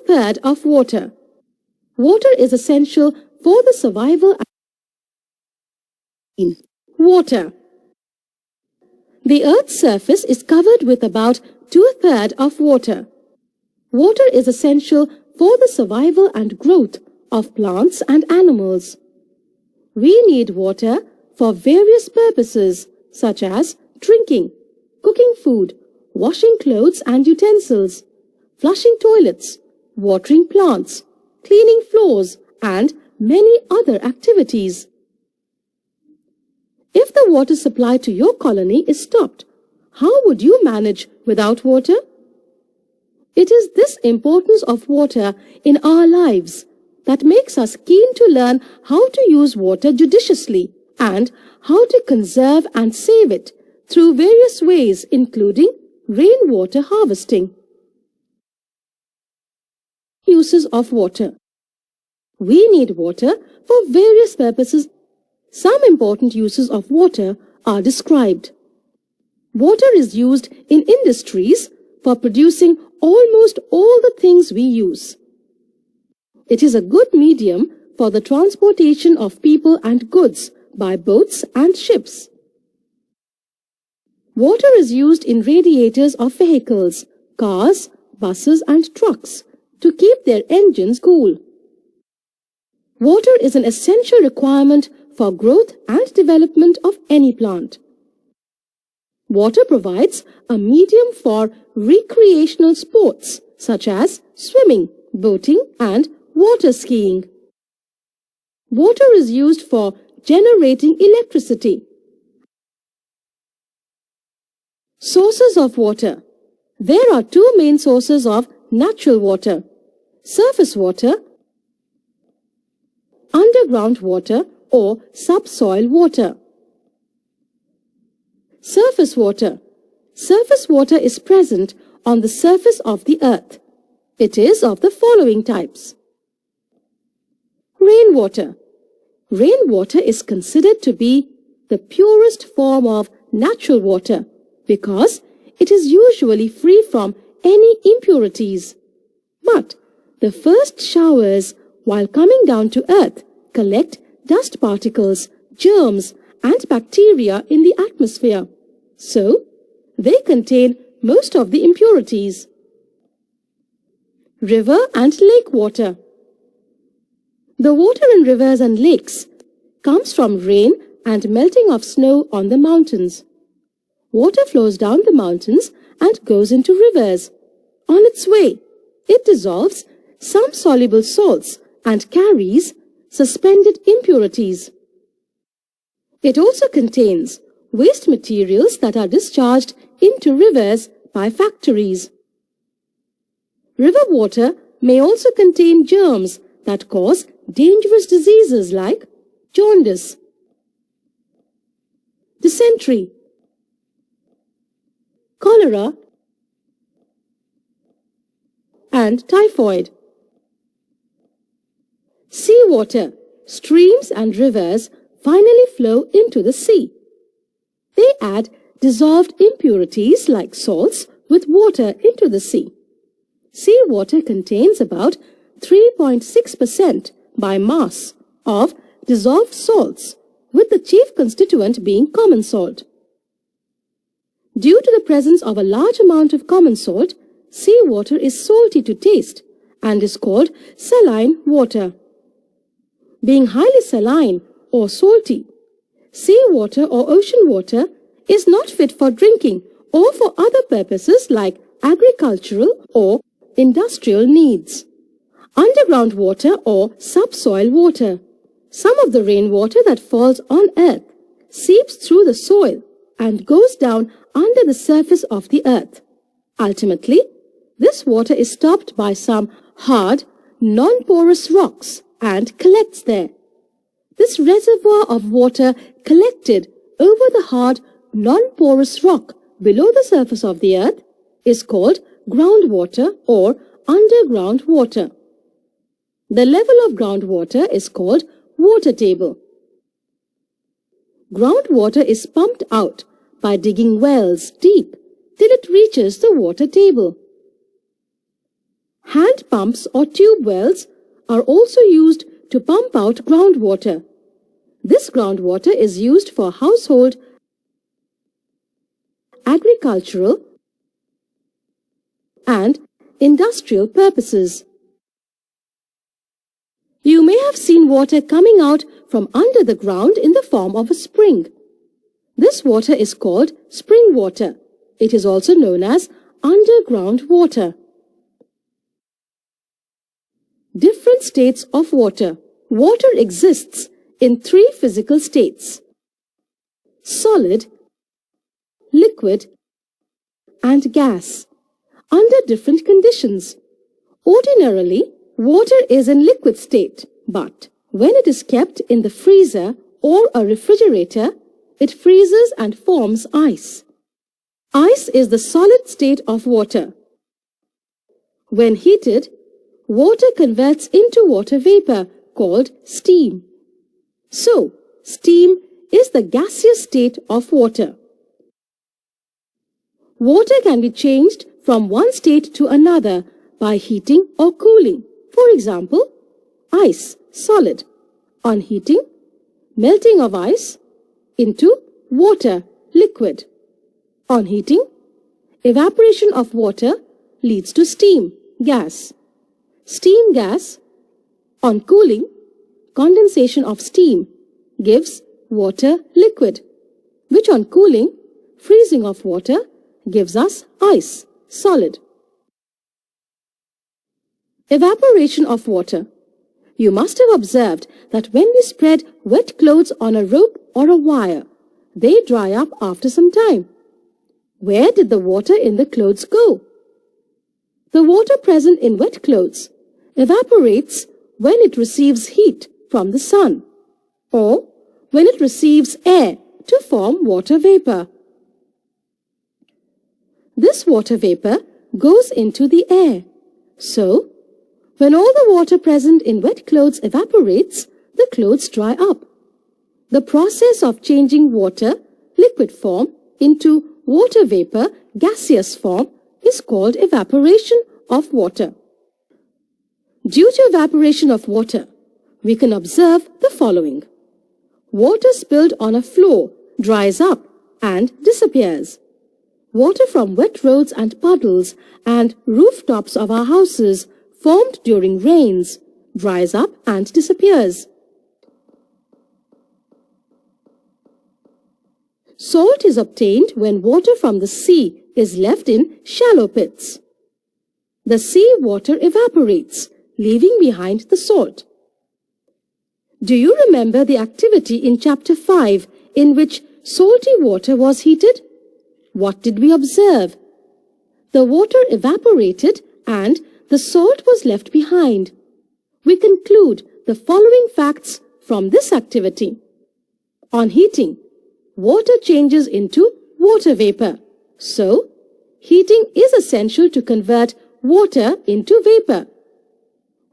1/3 of water. Water is essential for the survival. Water. The Earth's surface is covered with about 2/3 of water. Water is essential for the survival and growth of plants and animals. We need water for various purposes such as drinking, cooking food, washing clothes and utensils, flushing toilets, watering plants, cleaning floors, and many other activities. If the water supply to your colony is stopped, how would you manage without water? It is this importance of water in our lives that makes us keen to learn how to use water judiciously and how to conserve and save it through various ways, including rainwater harvesting. Uses of water. We need water for various purposes. Some important uses of water are described. Water is used in industries for producing almost all the things we use. It is a good medium for the transportation of people and goods by boats and ships. Water is used in radiators of vehicles, cars, buses and trucks to keep their engines cool. Water is an essential requirement for growth and development of any plant. Water provides a medium for recreational sports such as swimming, boating and water skiing. Water is used for generating electricity. Sources of water. There are two main sources of natural water: surface water, underground water or subsoil water. Surface water. Surface water is present on the surface of the earth. It is of the following types. Rainwater. Rainwater is considered to be the purest form of natural water because it is usually free from any impurities. But the first showers, while coming down to earth, collect dust particles, germs, and bacteria in the atmosphere. So, they contain most of the impurities. River and lake water. The water in rivers and lakes comes from rain and melting of snow on the mountains. Water flows down the mountains and goes into rivers. On its way, it dissolves some soluble salts and carries suspended impurities. It also contains waste materials that are discharged into rivers by factories. River water may also contain germs that cause dangerous diseases like jaundice, dysentery, cholera, and typhoid. Seawater. Streams and rivers finally flow into the sea. They add dissolved impurities like salts with water into the sea. Seawater contains about 3.6% by mass of dissolved salts, with the chief constituent being common salt. Due to the presence of a large amount of common salt, seawater is salty to taste and is called saline water. Being highly saline or salty, seawater or ocean water is not fit for drinking or for other purposes like agricultural or industrial needs. Underground water or subsoil water. Some of the rainwater that falls on earth seeps through the soil and goes down under the surface of the earth. Ultimately, this water is stopped by some hard, non-porous rocks and collects there. This reservoir of water collected over the hard, non-porous rock below the surface of the earth is called groundwater or underground water. The level of groundwater is called water table. Groundwater is pumped out by digging wells deep till it reaches the water table. Hand pumps or tube wells are also used to pump out groundwater. This groundwater is used for household, agricultural, and industrial purposes. You may have seen water coming out from under the ground in the form of a spring. This water is called spring water. It is also known as underground water. Different states of water. Water exists in 3 physical states: solid, liquid, and gas, under different conditions. Ordinarily, water is in liquid state, but when it is kept in the freezer or a refrigerator, it freezes and forms ice. Ice is the solid state of water. When heated, water converts into water vapor called steam. So, steam is the gaseous state of water. Water can be changed from one state to another by heating or cooling. For example, ice, solid. On heating, melting of ice into water, liquid. On heating, evaporation of water leads to steam, gas. Steam gas. On cooling, condensation of steam gives water, liquid, which on cooling, freezing of water, gives us ice, solid. Evaporation of water. You must have observed that when we spread wet clothes on a rope or a wire, they dry up after some time. Where did the water in the clothes go? The water present in wet clothes evaporates when it receives heat from the sun, or when it receives air to form water vapor. This water vapor goes into the air. So, when all the water present in wet clothes evaporates, the clothes dry up. The process of changing water, liquid form, into water vapor, gaseous form, is called evaporation of water. Due to evaporation of water, we can observe the following. Water spilled on a floor dries up and disappears. Water from wet roads and puddles and rooftops of our houses formed during rains dries up and disappears. Salt is obtained when water from the sea is left in shallow pits. The sea water evaporates, leaving behind the salt. Do you remember the activity in chapter 5 in which salty water was heated? What did we observe? The water evaporated and the salt was left behind. We conclude the following facts from this activity. On heating, water changes into water vapor. So, heating is essential to convert water into vapor.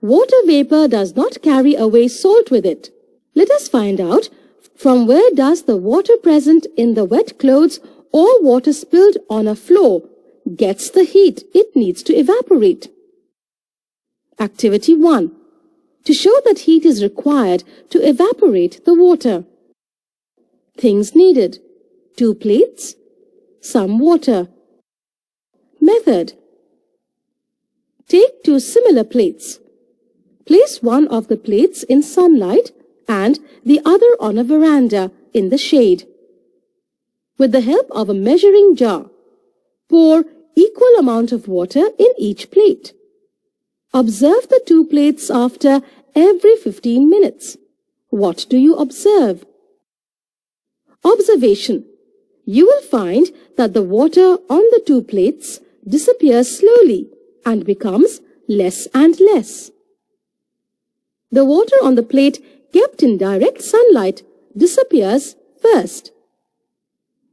Water vapor does not carry away salt with it. Let us find out from where does the water present in the wet clothes or water spilled on a floor gets the heat it needs to evaporate. Activity 1. To show that heat is required to evaporate the water. Things needed: 2 plates, some water. Method. Take 2 similar plates. Place one of the plates in sunlight and the other on a veranda in the shade. With the help of a measuring jar, pour equal amount of water in each plate. Observe the 2 plates after every 15 minutes. What do you observe? Observation. You will find that the water on the 2 plates disappears slowly and becomes less and less. The water on the plate kept in direct sunlight disappears first.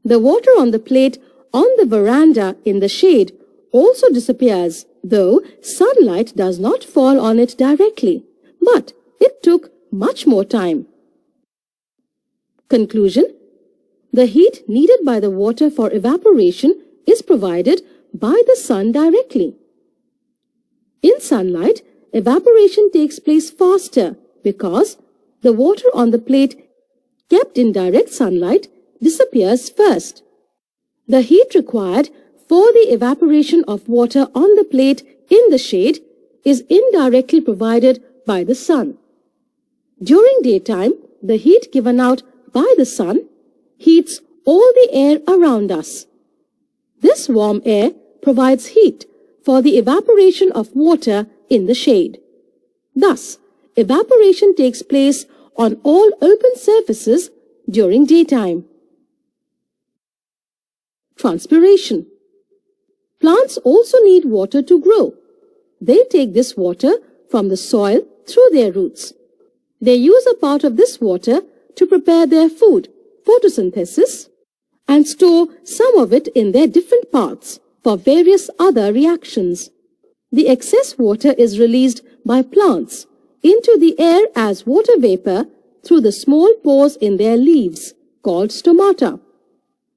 The water on the plate on the veranda in the shade also disappears, though sunlight does not fall on it directly, but it took much more time. Conclusion. The heat needed by the water for evaporation is provided by the sun directly. In sunlight, evaporation takes place faster because the water on the plate kept in direct sunlight disappears first. The heat required for the evaporation of water on the plate in the shade is indirectly provided by the sun. During daytime, the heat given out by the sun heats all the air around us. This warm air provides heat for the evaporation of water in the shade. Thus, evaporation takes place on all open surfaces during daytime. Transpiration. Plants also need water to grow. They take this water from the soil through their roots. They use a part of this water to prepare their food, photosynthesis, and store some of it in their different parts for various other reactions. The excess water is released by plants into the air as water vapor through the small pores in their leaves, called stomata.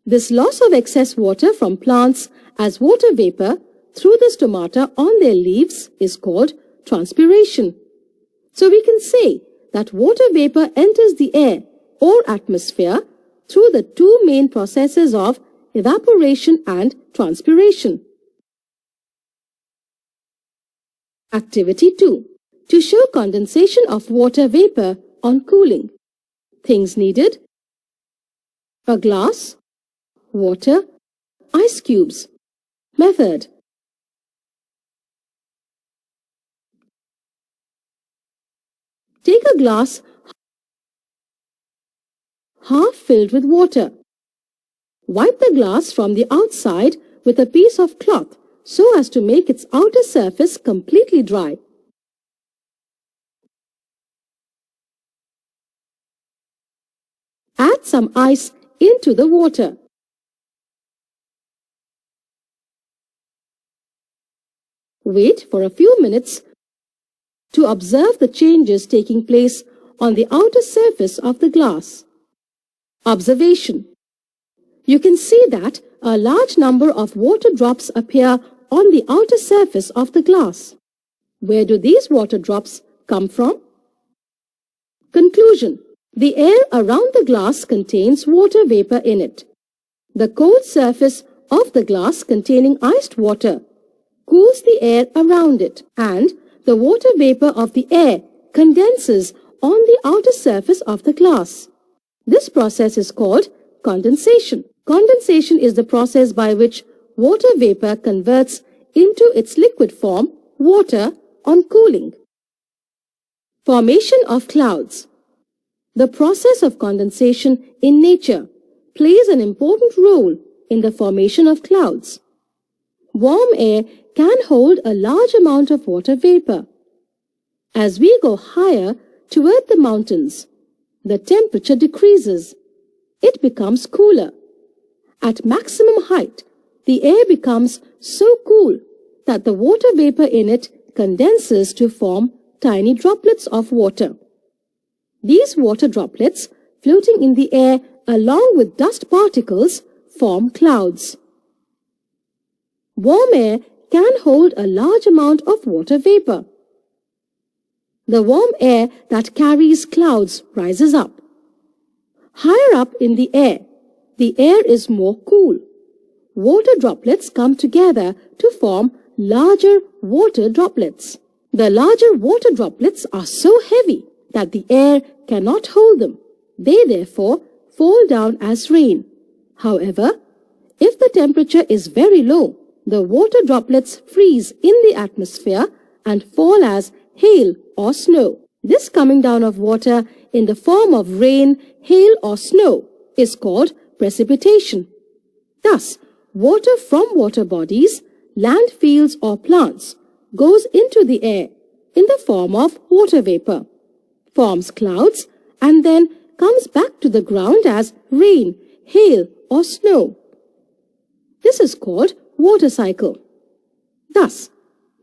This loss of excess water from plants as water vapor through the stomata on their leaves is called transpiration. So we can say that water vapor enters the air or atmosphere through the two main processes of evaporation and transpiration. Activity 2. To show condensation of water vapor on cooling. Things needed: a glass, water, ice cubes. Method. Take a glass half filled with water. Wipe the glass from the outside with a piece of cloth so as to make its outer surface completely dry. Add some ice into the water. Wait for a few minutes to observe the changes taking place on the outer surface of the glass. Observation. You can see that a large number of water drops appear on the outer surface of the glass. Where do these water drops come from? Conclusion. The air around the glass contains water vapor in it. The cold surface of the glass containing iced water cools the air around it, and the water vapor of the air condenses on the outer surface of the glass. This process is called condensation. Condensation is the process by which water vapor converts into its liquid form, water, on cooling. Formation of clouds. The process of condensation in nature plays an important role in the formation of clouds. Warm air can hold a large amount of water vapor. As we go higher toward the mountains, the temperature decreases. It becomes cooler. At maximum height, the air becomes so cool that the water vapor in it condenses to form tiny droplets of water. These water droplets, floating in the air along with dust particles, form clouds. Warm air can hold a large amount of water vapor. The warm air that carries clouds rises up. Higher up in the air is more cool. Water droplets come together to form larger water droplets. The larger water droplets are so heavy that the air cannot hold them. They therefore fall down as rain. However, if the temperature is very low, the water droplets freeze in the atmosphere and fall as hail or snow. This coming down of water in the form of rain, hail or snow is called precipitation. Thus, water from water bodies, land fields or plants goes into the air in the form of water vapor, forms clouds, and then comes back to the ground as rain, hail or snow. This is called water cycle. Thus,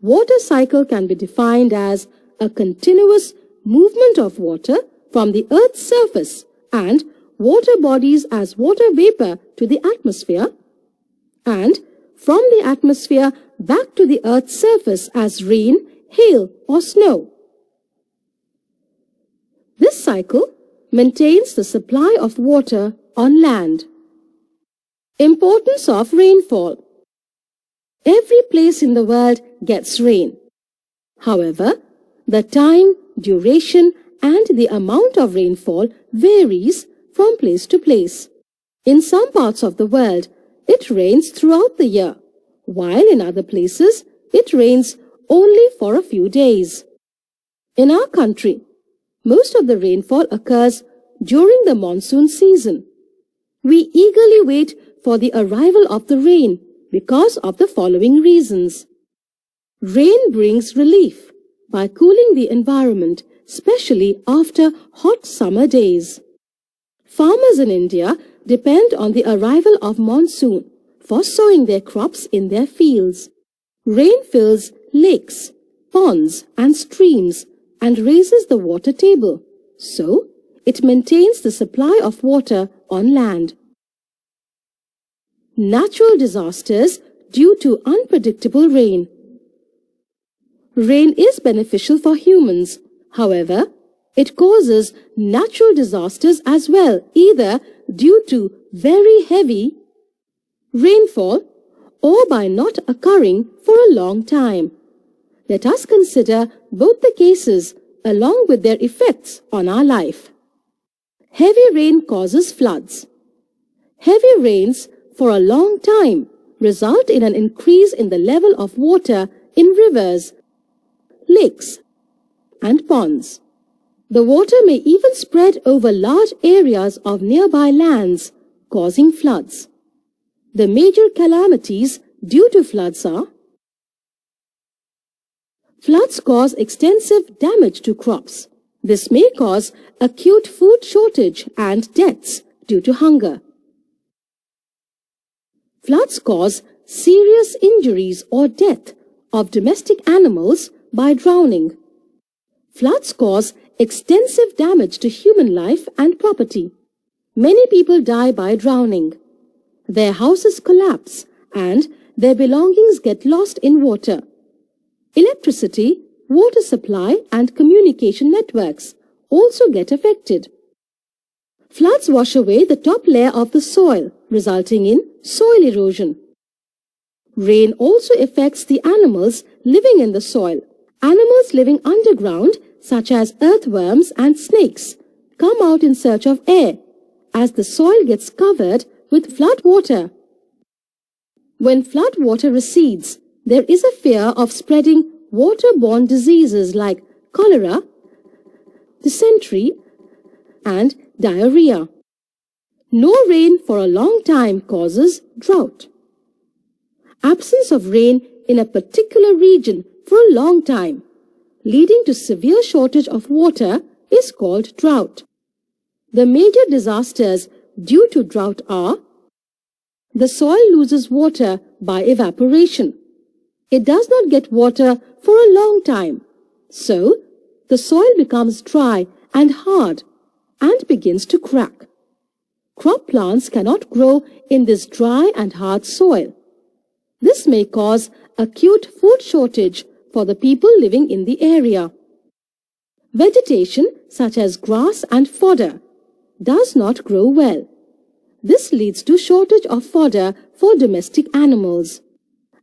water cycle can be defined as a continuous movement of water from the Earth's surface and water bodies as water vapor to the atmosphere, and from the atmosphere back to the earth's surface as rain, hail or snow. This cycle maintains the supply of water on land. Importance of rainfall. Every place in the world gets rain. However, the time, duration and the amount of rainfall varies from place to place. In some parts of the world, it rains throughout the year, while in other places, it rains only for a few days. In our country, most of the rainfall occurs during the monsoon season. We eagerly wait for the arrival of the rain because of the following reasons. Rain brings relief by cooling the environment, especially after hot summer days. Farmers in India depend on the arrival of monsoon for sowing their crops in their fields. Rain fills lakes, ponds and streams and raises the water table, so it maintains the supply of water on land. Natural disasters due to unpredictable rain. Rain is beneficial for humans. However, it causes natural disasters as well, either due to very heavy rainfall or by not occurring for a long time. Let us consider both the cases along with their effects on our life. Heavy rain causes floods. Heavy rains for a long time result in an increase in the level of water in rivers, lakes, and ponds. The water may even spread over large areas of nearby lands, causing floods. The major calamities due to floods are: floods cause extensive damage to crops. This may cause acute food shortage and deaths due to hunger. Floods cause serious injuries or death of domestic animals by drowning. Floods cause extensive damage to human life and property. Many people die by drowning. Their houses collapse and their belongings get lost in water. Electricity, water supply and communication networks also get affected. Floods wash away the top layer of the soil, resulting in soil erosion. Rain also affects the animals living in the soil. Animals living underground, such as earthworms and snakes, come out in search of air as the soil gets covered with flood water. When flood water recedes, there is a fear of spreading waterborne diseases like cholera, dysentery, and diarrhea. No rain for a long time causes drought. Absence of rain in a particular region for a long time, leading to severe shortage of water, is called drought. The major disasters due to drought are: the soil loses water by evaporation. It does not get water for a long time, so the soil becomes dry and hard and begins to crack. Crop plants cannot grow in this dry and hard soil. This may cause acute food shortage for the people living in the area. Vegetation such as grass and fodder does not grow well. This leads to shortage of fodder for domestic animals.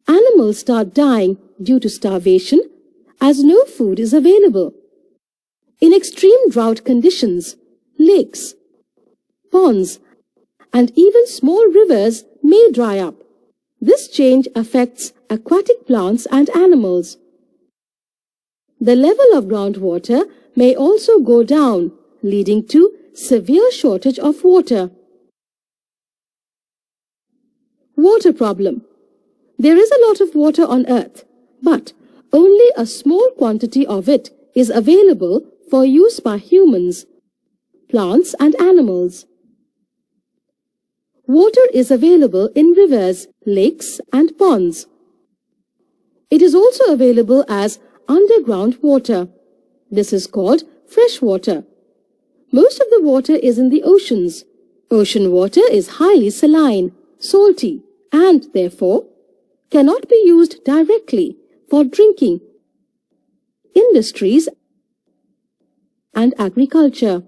Animals start dying due to starvation as no food is available. In extreme drought conditions, lakes, ponds, and even small rivers may dry up. This change affects aquatic plants and animals. The level of groundwater may also go down, leading to severe shortage of water. Water problem. There is a lot of water on earth, but only a small quantity of it is available for use by humans, plants and animals. Water is available in rivers, lakes and ponds. It is also available as underground water. This is called fresh water. Most of the water is in the oceans. Ocean water is highly saline, salty, and therefore cannot be used directly for drinking, industries and agriculture.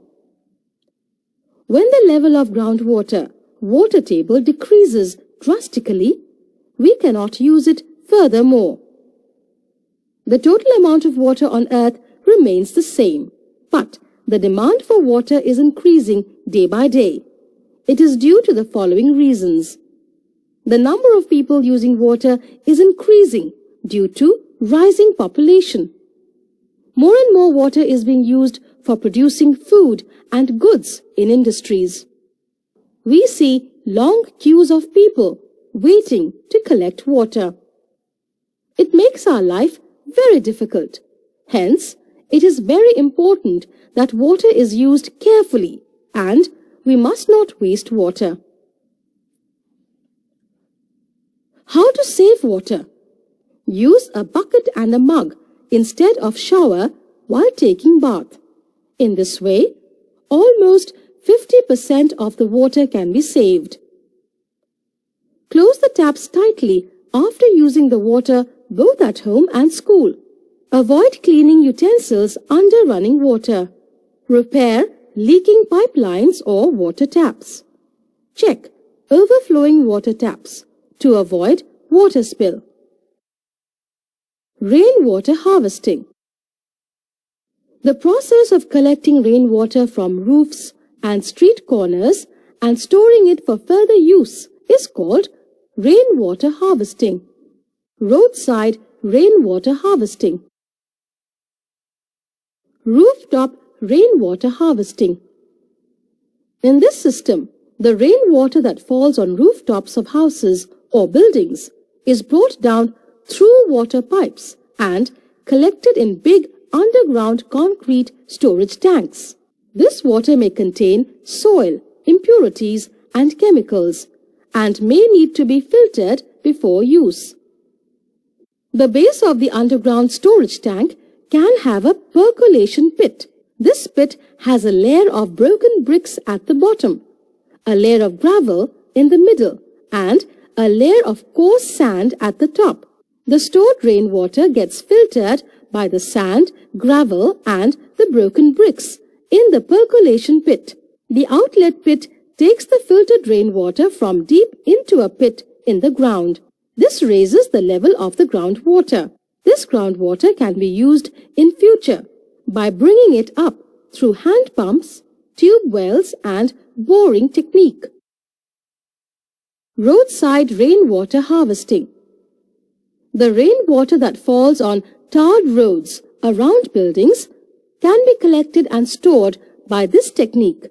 When the level of groundwater water table decreases drastically, we cannot use it furthermore. The total amount of water on earth remains the same, but the demand for water is increasing day by day. It is due to the following reasons. The number of people using water is increasing due to rising population. More and more water is being used for producing food and goods in industries. We see long queues of people waiting to collect water. It makes our life very difficult. Hence, it is very important that water is used carefully and we must not waste water. How to save water? Use a bucket and a mug instead of shower while taking bath. In this way, almost 50% of the water can be saved. Close the taps tightly after using the water both at home and school. Avoid cleaning utensils under running water. Repair leaking pipelines or water taps. Check overflowing water taps to avoid water spill. Rainwater harvesting. The process of collecting rainwater from roofs and street corners and storing it for further use is called rainwater harvesting. Roadside rainwater harvesting. Rooftop rainwater harvesting. In this system, the rainwater that falls on rooftops of houses or buildings is brought down through water pipes and collected in big underground concrete storage tanks. This water may contain soil, impurities and chemicals and may need to be filtered before use. The base of the underground storage tank can have a percolation pit. This pit has a layer of broken bricks at the bottom, a layer of gravel in the middle, and a layer of coarse sand at the top. The stored rainwater gets filtered by the sand, gravel, and the broken bricks in the percolation pit. The outlet pit takes the filtered rainwater from deep into a pit in the ground. This raises the level of the groundwater. This groundwater can be used in future by bringing it up through hand pumps, tube wells and boring technique. Roadside rainwater harvesting. The rainwater that falls on tarred roads around buildings can be collected and stored by this technique.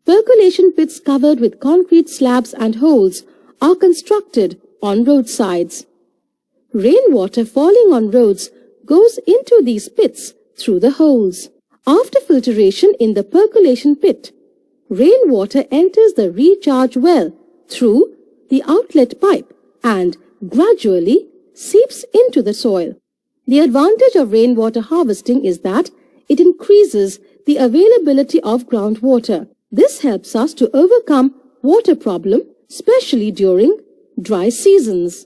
Percolation pits covered with concrete slabs and holes are constructed on roadsides. Rainwater falling on roads goes into these pits through the holes. After filtration in the percolation pit, rainwater enters the recharge well through the outlet pipe and gradually seeps into the soil. The advantage of rainwater harvesting is that it increases the availability of groundwater. This helps us to overcome water problem, especially during dry seasons.